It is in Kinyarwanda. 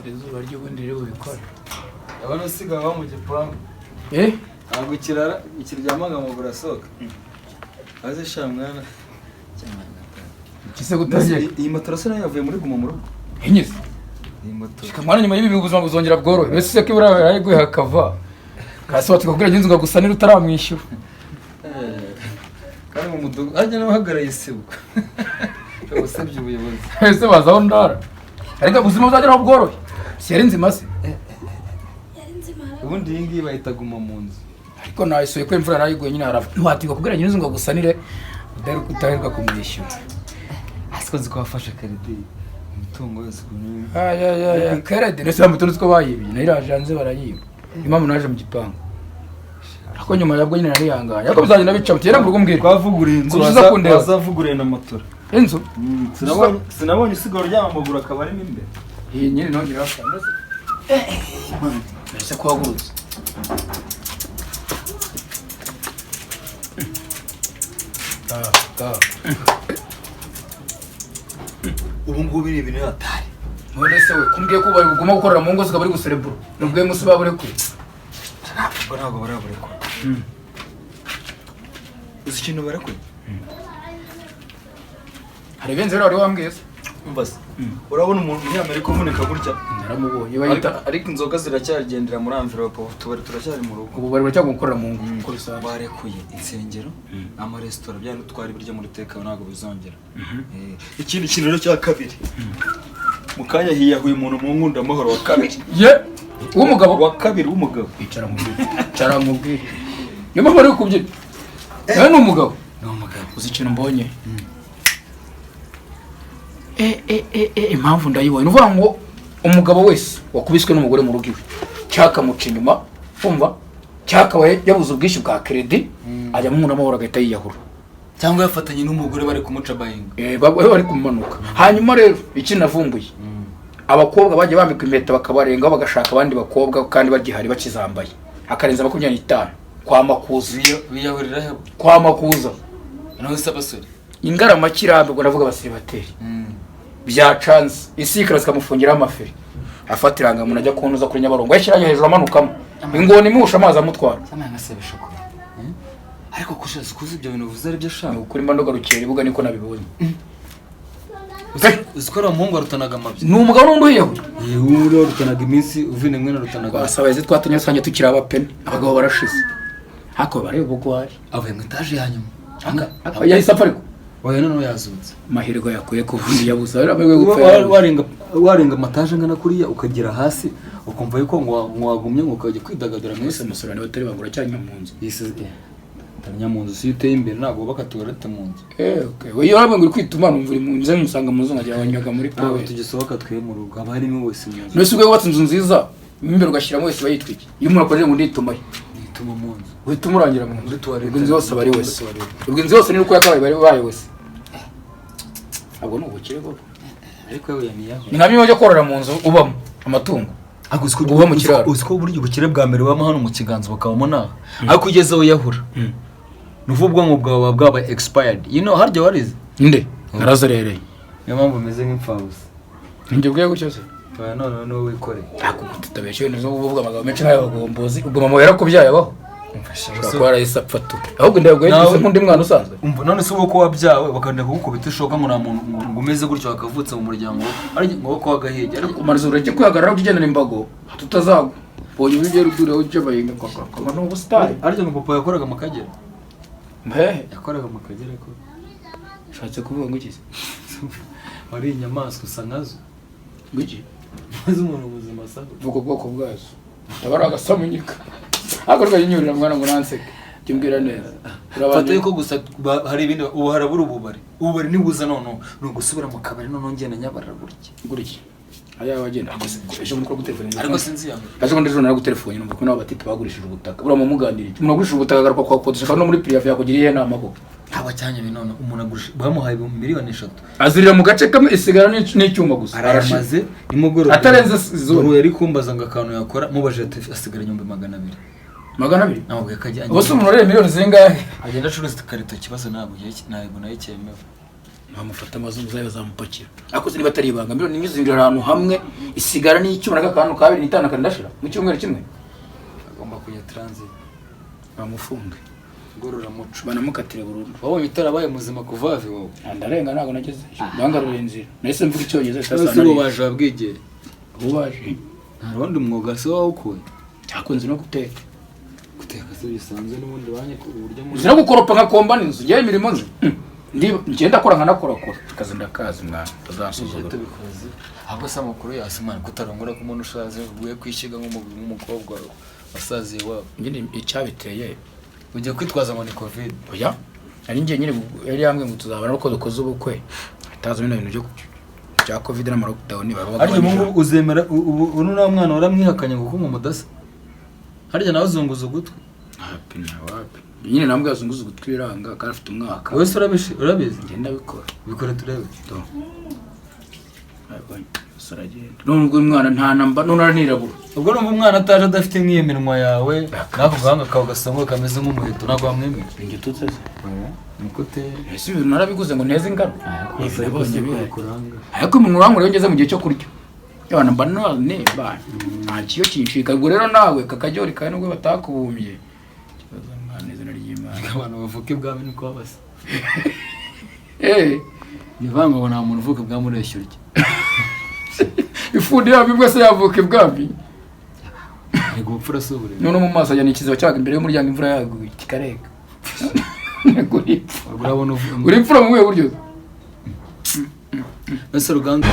izuba ry'ubundi rero bikora abana usiga ba mu gipangu ntabwo ikiryamaga mu burasoka aze sha mwana kise gutangiye iyi motora se nayo yavuye muri guma mu rugo hinyeze iyi motora kamwana nyuma y'ibi ubuzima buzongera bworohe mbese ko ibura yariguye hakava kasohotse kubwira nyinzu ngo gusa nira utaramwishyura kandi mu mudugu ajya n'abahagaraye isibuka usabye ubuyobozi ese bazaho ndara ariko ubuzima buzageraho bworohe si yari nzima se ubundi iyi ngiyi bahita guma mu nzu ariko nayisuye ko imvura yarayiguye nyine harava ntiwatirwa kubwira nyinzu ngo gusanire utaheruka kumwishyura asiko nzi ko wafashe karidi umutungo wose kunini karidi ndetse bamutunze ko bayibye nayo iraje hanze barayiba impamvu naje mu gipangu ariko nyuma yabwo nyine narihanganye ariko bizagenda bica mutera mu rugo mbwira twavuguriye inzu wazavuguriye na motora inzu sinabonye usigara ryamaguru akaba arimo imbere iyi nyine nongera afande ese kuhagurutse ubu ngubu biri ibintu yatari none se we kumbwiye ko bari buguma gukorera mu ngo zikaba bari guserebura nubwiye musi babure kure ntabwo barabure kure uzi ikintu barakwiye hari benzi rero wari wambwiye se mbase urabona umuntu w'Amerika umuneka gutya ndaramubonye bayita ariko inzoga ziracyagendera muri envelope tubari turacyari mu rugo ubu bari bacyago gukorera mu ngo uko bisanzwe barekuye insengero amaresitora byari utwara ibiryo muri teka ntabwo bizongera ikindi kintu rero cya kabiri mu kanya hiyahuye umuntu mu nkunda amahoro wa kabiri ye w'umugabo wa kabiri w'umugabo icara mu bwire niyo mpamvu ari kubyina nawe ni umugabo uzi ikintu mbonye impamvu ndayibonye uvuga ngo umugabo wese wakubiswe n'umugore mu rugo iwe cyakamuca inyuma umva cyakabaye yabuze ubwishyu bwa credit ajya mu amahoro agahita yiyahura cyangwa yafatanye n'umugore bari kumuca bayinga bari kumanuka hanyuma rero iki navumbuye abakobwa bagiye bambika impeta bakabarenga bagashaka abandi bakobwa kandi bagihari bakizambaye akarenza 25 kwa makuza biyahurira kwa makuza naho se abasore ingarama kirambe ngo navuga abasiribateri byacanze isikara zikamufungira amaferi afatiranga umuntu ajya kuntuza kuri Nyabarongo yashyiranye hejuru amanukamo ingoni imusha amazi amutwara cyane ngasebesha ko ariko kushaza kuzi ibyo bintu uvuze ari byo shaka ukuri mba ndogarukira ibuga niko nabibonye uzikora umuhungu arutanaga amabyi ni umugabo n'unduhiyeho uri rutanaga iminsi uvine mwe narutanaga basabaye twatunye sange tukira abapene abagabo barashize hako bareba ubugwari avuye mu etaje ya nyuma yahise apfa ariko oya none yazutse mahirwe yakuye ku vundi yabuze arabewe gupfa warenga amataje ngana kuriya ukagera hasi ukumva yuko ngo wagumye ngo ukajya kwidagadura mwese musorane batari bangura cyanya mu nzu tanya mu nzu si uteye imbere ntabwo bakatugarate mu nzu okay we yaba ngo kwituma numva mu nzu musanga mu nzu nkajya abanyaga muri pawe tugisohoka twe mu rugo aba harimo wese mu nzu nose ubwo watse inzu nziza imbere ugashyiramo wese bayitwiki iyo umuntu akoje ngo nditumaye ndituma mu nzu wituma urangira mu nzu ubwo inzu yose bari wese ubwo inzu yose ni uko yakabaye bari baye wese abo no bukire bwo ariko yewe yaniyaho ni nkamwe bajya korora mu nzu ubamo amatungo aguzwe uba mu kiraro uziko buryo ubukire bwa mbere bama hano mu kiganza bakabamo naho ariko ugezeho yahura nuvuga ngo bwawe bwaba expired harya warize inde narazerereye niyo mpamvu umeze nk'imfabusa njye bwiye gutyo se none no wikoreye akutabeshye nizo uvuga amagambo menshi nk'ayabagombozi ubwo mama yarakubyaye abaho Shakora isapfa tu. Ahubwo ndabwo yagize nk'undi mwana usanzwe. Umva none se uko wabyawe bakanda kugukubita ishoka ngo namuntu ngumeze gutyo akavutse mu muryango ari ngo ko wagahege ariko umarizo ureke kwihagarara kugendana imbago tutazagwa. Bonye ibyo rudureho cyo bayinga kwa no ubustari. Ariko ngo papa yakoraga mu Kagera. Mbe yakoraga mu Kagera ko. Shatse kuvuga ngo iki? Wari inyamaswa usangazo. Ngiki? Maze umuntu ubuzima sako. Vuko bwoko bwazo. Tabara agasamunyika. Akorwa yinyurira mwana ngo nanseke. Kimbwira neza. Fata yuko gusa hari ibindi ubu harabura ububari. Ububari nibuza none no gusubira mu kabari none ngenda nyabarara guriki. Aya wagenda ejo muri ko gutelefone. Ariko sinzi yango. Aje ngo nari gutelefone numva ko nabo batipe bagurishije ubutaka. Bura mu muganirije. Umuntu agurishije ubutaka garuka kwa kodesha no muri prive yakugiriye nama ko. Aba cyanye binone umuntu agurisha bamuhaye miliyoni 3. Azirira mu gace kamwe isigara n'icyuma gusa. Aramaze nimugoro. Atarenze zone yari kumbaza ngo akantu yakora mubaje asigara 200. 200 ntabwo yakajya bose umuntu rero miliyoni zingahe agenda acuruza ikarito kibazo ntabwo nayo cyemewe namufata amazungu zayo zamupakira ariko niba atari ibanga miliyoni nyizindira ahantu hamwe isigara n'icyuma n'akantu ka 2.5 kandashira mu cyumweru kimwe agomba kujya transit bamufunge ngorora muco banamukatire burundu wabonye utarabaye muzima kuva ave wowe ndarenga ntago nageze bangarura inzira nahise mvuga icyongereza sasa nari baje babwigeye ubaje nta rundi mwuga se wawukuye cyakunze no guteka se bisanzwe n'ubundi banye ku buryo mu zira gukoropa nka komba n'inzu ngiye imirimo nzi ngenda akora nka nakora akazi ndakazi mwana tuzasuzugura tubikoze ahubwo se amakuru yasimana kutarongora ko umuntu ushaje ugiye kwishiga nk'umukobwa wasaziye wabo nyine icyabiteye ujye kwitwaza ngo ni covid oya ari ngiye nyine yari yambwe ngo tuzabana uko dukoze ubukwe atazi bino bintu byo cya covid na lockdown baba ari mu uzemera ubu nuna mwana waramwihakanye ngo kumwe mudasa harya nawe uzunguza ugutwi happy na wapi nyine nambwe yazunguza ugutwi biranga kandi afite umwaka wese urabizi ngenda bikora turebe to saragenda nubwo umwana nta namba none aranirabura ubwo numva umwana ataje adafite nk'iyeminwa yawe nako gahanga kawe gasongo kameze nk'umuheto nako bamwemera ingitutse se nikote ese ibintu narabiguze ngo nteze ingano bose bikuranga ariko umuntu urangura yongeze mu gihe cyo kurya yabana mba none ba nta kiyo kinshika ubwo rero nawe kakajyori kawe nubwo batakubumbye kibazo mwana izina ry'Imana abantu bavuka ibwami niko babasa nivanga ngo nta muntu uvuka ibwami ureshya urya ifundi yawe bwese yavuka ibwami yego upfura sobure none mu maso ajya nikiziba cyaga imbere y'umuryango imvura yaguye kikareka uri imfura mu buhe buryo ese ruganda